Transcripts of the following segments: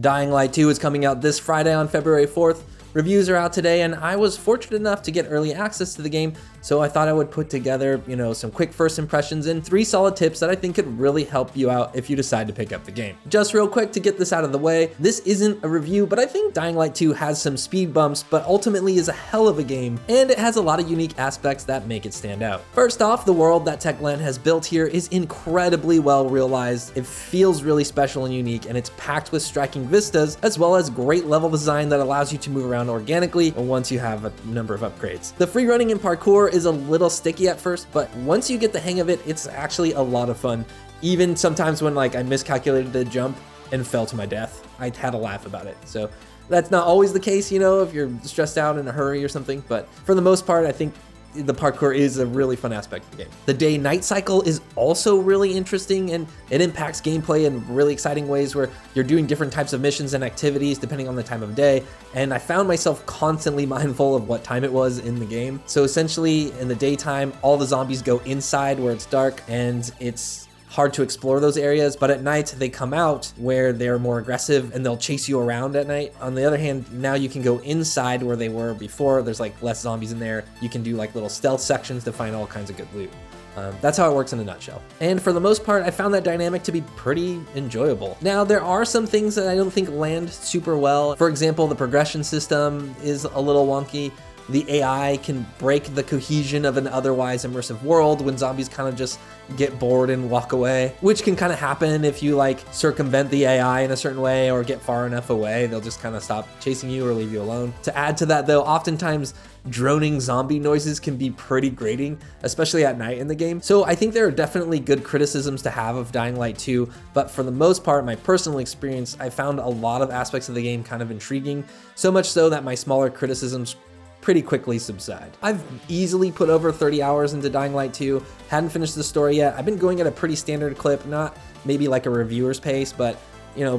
Dying Light 2 is coming out this Friday on February 4th. Reviews are out today, and I was fortunate enough to get early access to the game, so I thought I would put together, some quick first impressions and 3 solid tips that I think could really help you out if you decide to pick up the game. Just real quick to get this out of the way, this isn't a review, but I think Dying Light 2 has some speed bumps, but ultimately is a hell of a game, and it has a lot of unique aspects that make it stand out. First off, the world that Techland has built here is incredibly well realized. It feels really special and unique, and it's packed with striking vistas, as well as great level design that allows you to move around organically once you have a number of upgrades. The free running in parkour is a little sticky at first, but once you get the hang of it, it's actually a lot of fun. Even sometimes when I miscalculated the jump and fell to my death, I had a laugh about it. So that's not always the case, if you're stressed out in a hurry or something, but for the most part, I think the parkour is a really fun aspect of the game. The day-night cycle is also really interesting, and it impacts gameplay in really exciting ways where you're doing different types of missions and activities depending on the time of day, and I found myself constantly mindful of what time it was in the game. So essentially, in the daytime, all the zombies go inside where it's dark, and it's hard to explore those areas, but at night they come out where they're more aggressive and they'll chase you around at night. On the other hand, now you can go inside where they were before. There's less zombies in there. You can do little stealth sections to find all kinds of good loot. That's how it works in a nutshell. And for the most part, I found that dynamic to be pretty enjoyable. Now, there are some things that I don't think land super well. For example, the progression system is a little wonky. The AI can break the cohesion of an otherwise immersive world when zombies kind of just get bored and walk away, which can kind of happen if you circumvent the AI in a certain way or get far enough away. They'll just kind of stop chasing you or leave you alone. To add to that though, oftentimes droning zombie noises can be pretty grating, especially at night in the game. So I think there are definitely good criticisms to have of Dying Light 2, but for the most part, my personal experience, I found a lot of aspects of the game kind of intriguing, so much so that my smaller criticisms pretty quickly subside. I've easily put over 30 hours into Dying Light 2, hadn't finished the story yet. I've been going at a pretty standard clip, not maybe like a reviewer's pace, but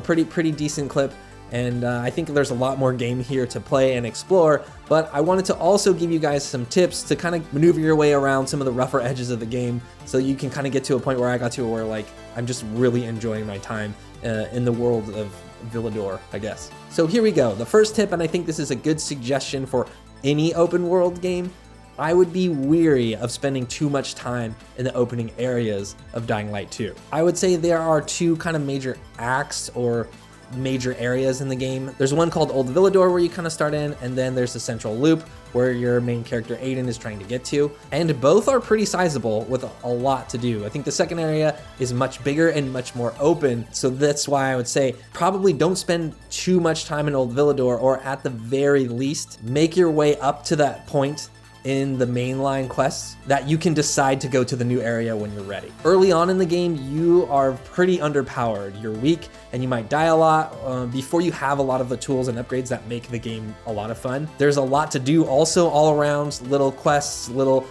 pretty decent clip. And I think there's a lot more game here to play and explore, but I wanted to also give you guys some tips to kind of maneuver your way around some of the rougher edges of the game so you can kind of get to a point where I got to where I'm just really enjoying my time in the world of Villedor, I guess. So here we go. The first tip, and I think this is a good suggestion for any open world game, I would be weary of spending too much time in the opening areas of Dying Light 2. I would say there are 2 kind of major acts or major areas in the game. There's one called Old Villedor where you kind of start in, and then there's the central loop where your main character Aiden is trying to get to, and both are pretty sizable with a lot to do. I think the second area is much bigger and much more open, so that's why I would say probably don't spend too much time in Old Villedor, or at the very least make your way up to that point in the mainline quests that you can decide to go to the new area when you're ready. Early on in the game, you are pretty underpowered. You're weak and you might die a lot before you have a lot of the tools and upgrades that make the game a lot of fun. There's a lot to do also all around, little quests, little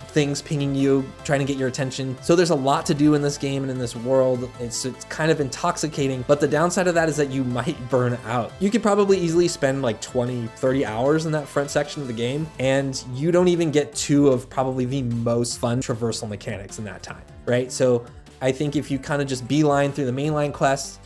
things pinging you, trying to get your attention. So there's a lot to do in this game and in this world. It's kind of intoxicating, but the downside of that is that you might burn out. You could probably easily spend 20, 30 hours in that front section of the game, and you don't even get 2 of probably the most fun traversal mechanics in that time, right? So I think if you kind of just beeline through the mainline quests,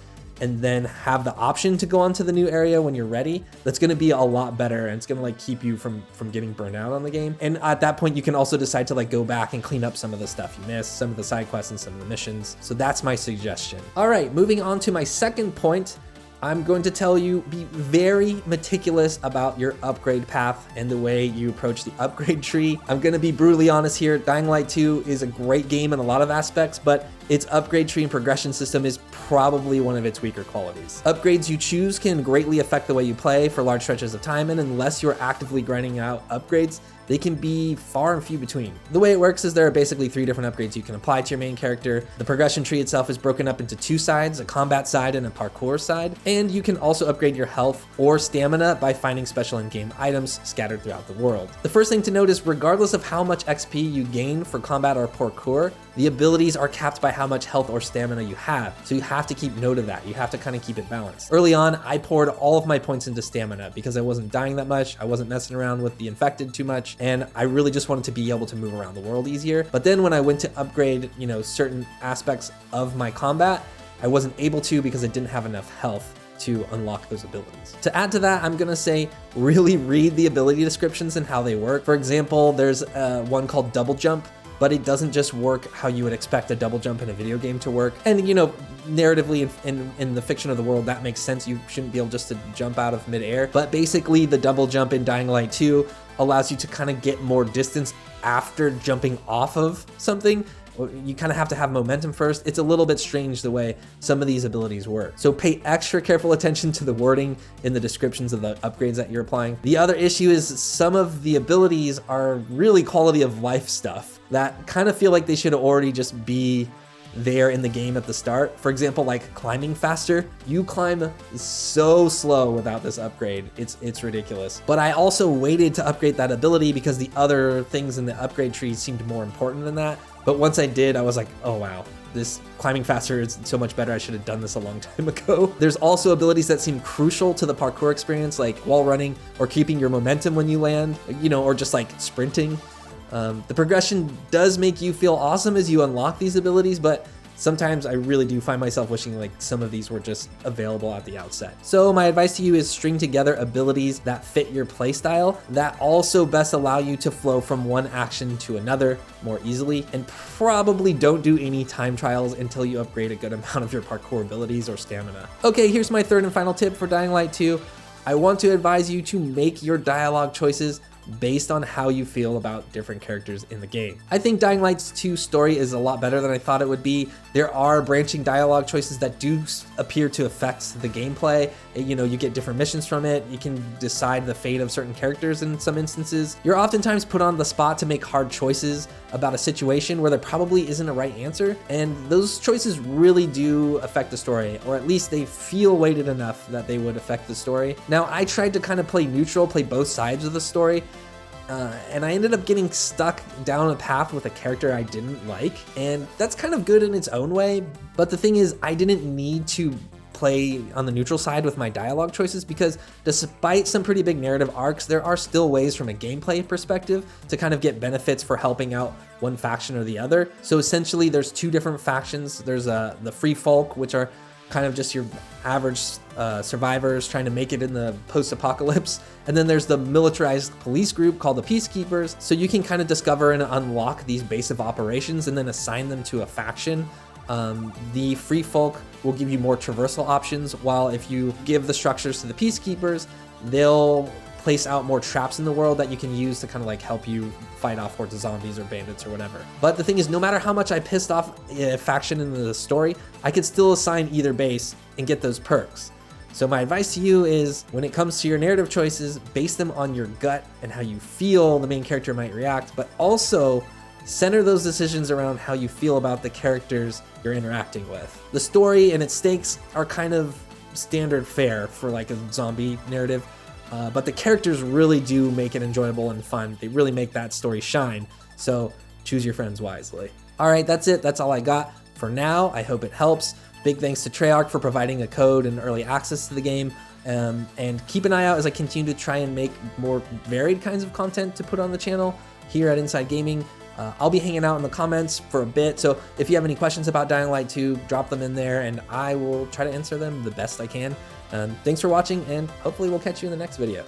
and then have the option to go on to the new area when you're ready, that's gonna be a lot better, and it's gonna keep you from getting burned out on the game. And at that point, you can also decide to go back and clean up some of the stuff you missed, some of the side quests and some of the missions. So that's my suggestion. All right, moving on to my second point, I'm going to tell you, be very meticulous about your upgrade path and the way you approach the upgrade tree. I'm gonna be brutally honest here, Dying Light 2 is a great game in a lot of aspects, but its upgrade tree and progression system is probably one of its weaker qualities. Upgrades you choose can greatly affect the way you play for large stretches of time, and unless you're actively grinding out upgrades, they can be far and few between. The way it works is there are basically 3 different upgrades you can apply to your main character. The progression tree itself is broken up into 2 sides, a combat side and a parkour side, and you can also upgrade your health or stamina by finding special in-game items scattered throughout the world. The first thing to note is regardless of how much XP you gain for combat or parkour, the abilities are capped by how much health or stamina you have, so you have to keep note of that. You have to kind of keep it balanced. Early on, I poured all of my points into stamina because I wasn't dying that much, I wasn't messing around with the infected too much, and I really just wanted to be able to move around the world easier. But then when I went to upgrade, certain aspects of my combat, I wasn't able to because I didn't have enough health to unlock those abilities. To add to that, I'm gonna say really read the ability descriptions and how they work. For example, there's one called double jump, but it doesn't just work how you would expect a double jump in a video game to work. And you know, narratively in the fiction of the world, that makes sense. You shouldn't be able just to jump out of midair. But basically the double jump in Dying Light 2 allows you to kind of get more distance after jumping off of something. You kind of have to have momentum first. It's a little bit strange the way some of these abilities work. So pay extra careful attention to the wording in the descriptions of the upgrades that you're applying. The other issue is some of the abilities are really quality of life stuff that kind of feel like they should already just be there in the game at the start. For example, like climbing faster. You climb so slow without this upgrade. It's ridiculous. But I also waited to upgrade that ability because the other things in the upgrade tree seemed more important than that. But once I did, I was like, oh wow, this climbing faster is so much better. I should have done this a long time ago. There's also abilities that seem crucial to the parkour experience, like wall running or keeping your momentum when you land, you know, or just like sprinting. The progression does make you feel awesome as you unlock these abilities, but sometimes I really do find myself wishing like some of these were just available at the outset. So my advice to you is string together abilities that fit your playstyle that also best allow you to flow from one action to another more easily, and probably don't do any time trials until you upgrade a good amount of your parkour abilities or stamina. Okay, here's my third and final tip for Dying Light 2. I want to advise you to make your dialogue choices based on how you feel about different characters in the game. I think Dying Light 2's story is a lot better than I thought it would be. There are branching dialogue choices that do appear to affect the gameplay. You know, you get different missions from it. You can decide the fate of certain characters in some instances. You're oftentimes put on the spot to make hard choices about a situation where there probably isn't a right answer, and those choices really do affect the story, or at least they feel weighted enough that they would affect the story. Now, I tried to kind of play neutral, play both sides of the story, and I ended up getting stuck down a path with a character I didn't like, and that's kind of good in its own way. But the thing is, I didn't need to play on the neutral side with my dialogue choices, because despite some pretty big narrative arcs, there are still ways from a gameplay perspective to kind of get benefits for helping out one faction or the other. So essentially there's two different factions. There's the free folk, which are kind of just your average survivors trying to make it in the post-apocalypse. And then there's the militarized police group called the Peacekeepers. So you can kind of discover and unlock these base of operations and then assign them to a faction. The free folk will give you more traversal options, while if you give the structures to the Peacekeepers, they'll place out more traps in the world that you can use to kind of like help you fight off hordes of zombies or bandits or whatever. But the thing is, no matter how much I pissed off a faction in the story, I could still assign either base and get those perks. So my advice to you is, when it comes to your narrative choices, base them on your gut and how you feel the main character might react, but also center those decisions around how you feel about the characters you're interacting with. The story and its stakes are kind of standard fare for like a zombie narrative, but the characters really do make it enjoyable and fun. They really make that story shine. So choose your friends wisely. All right, that's it. That's all I got for now. I hope it helps. Big thanks to Treyarch for providing a code and early access to the game. And keep an eye out as I continue to try and make more varied kinds of content to put on the channel here at Inside Gaming. I'll be hanging out in the comments for a bit, so if you have any questions about Dying Light 2, drop them in there and I will try to answer them the best I can. Thanks for watching, and hopefully we'll catch you in the next video.